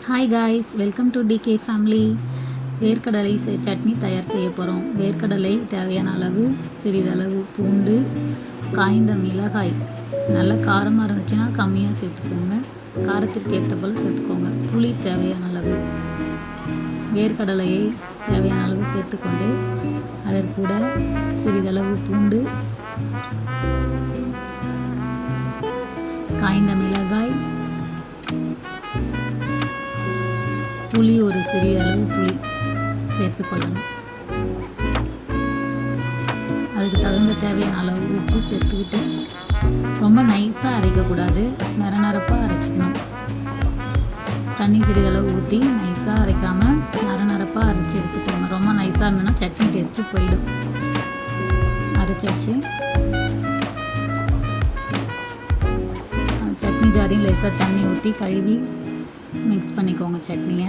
Hi guys, welcome to DK family. வேர்க்கடலை சட்னி தயார் செய்ய போகிறோம். வேர்க்கடலை தேவையான அளவு, சிறிதளவு பூண்டு, காய்ந்த மிளகாய், நல்ல காரமாக இருந்துச்சுன்னா கம்மியாக சேர்த்துக்கோங்க, காரத்திற்கு ஏற்ற போல் சேர்த்துக்கோங்க. புளி தேவையான அளவு, வேர்க்கடலையை தேவையான அளவு சேர்த்துக்கொண்டு அதற்கூட சிறிதளவு பூண்டு, காய்ந்த மிளகாய், புளி, ஒரு சிறிய அளவு புளி சேர்த்துக்கொள்ளணும். அதுக்கு தகுந்த தேவையான அளவு உப்பு சேர்த்துக்கிட்டு ரொம்ப நைஸாக அரைக்கக்கூடாது, நரநரப்பாக அரைச்சிக்கணும். தண்ணி சிறிதளவு ஊற்றி நைஸாக அரைக்காமல் நரநரப்பாக அரைச்சி எடுத்துக்கோங்க. ரொம்ப நைஸாக இருந்ததுன்னா சட்னி டேஸ்ட்டு போயிடும். அரைச்சாச்சு. சட்னி ஜாரியும் லேசாக தண்ணி ஊற்றி கழுவி மிக்ஸ் பண்ணிக்கோங்க சட்னியை.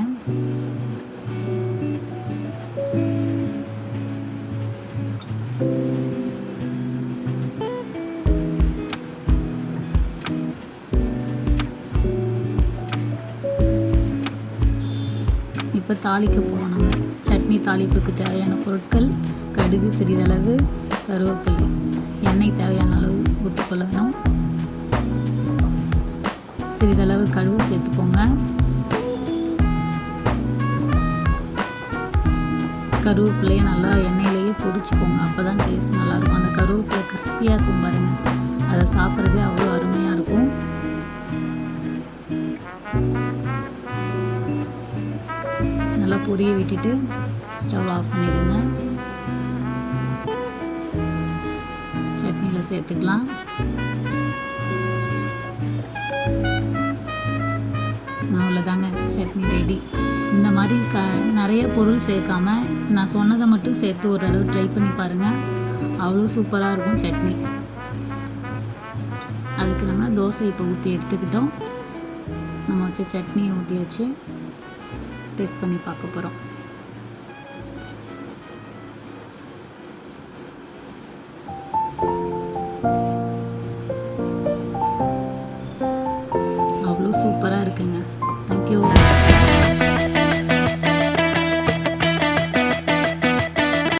இப்போ தாளிக்க போகிறோம். நம்ம சட்னி தாளிப்புக்கு தேவையான பொருட்கள்: கடுகு சிறிதளவு, கருவேப்பிலை, எண்ணெய் தேவையான அளவு ஊற்றிக்கொள்ள வேணும். சிறிதளவு கடுகு சேர்த்துக்கோங்க. கருவேப்பிலையை நல்லா எண்ணெயிலேயே பொரிச்சுக்கோங்க, அப்போ தான் டேஸ்ட் நல்லாயிருக்கும். அந்த கருவேப்பிலை கிறிஸ்பியாக இருக்கும் பாருங்கள், அதை சாப்பிட்றதே அவ்வளோ அருமையாக இருக்கும். நல்லா பொரிய விட்டுட்டு ஸ்டவ் ஆஃப் பண்ணிவிடுங்க. சட்னியில் சேர்த்துக்கலாம். அவ்வளோதாங்க, சட்னி ரெடி. இந்த மாதிரி நிறைய பொருள் சேர்க்காம நான் சொன்னதை மட்டும் சேர்த்து ஒரு தடவை ட்ரை பண்ணி பாருங்கள், அவ்வளோ சூப்பராக இருக்கும் சட்னி. அதுக்கு நம்ம தோசை இப்போ ஊற்றி எடுத்துக்கிட்டோம். நம்ம வச்ச சட்னியை ஊற்றியாச்சு. டேஸ்ட் பண்ணி பார்க்க போகிறோம்.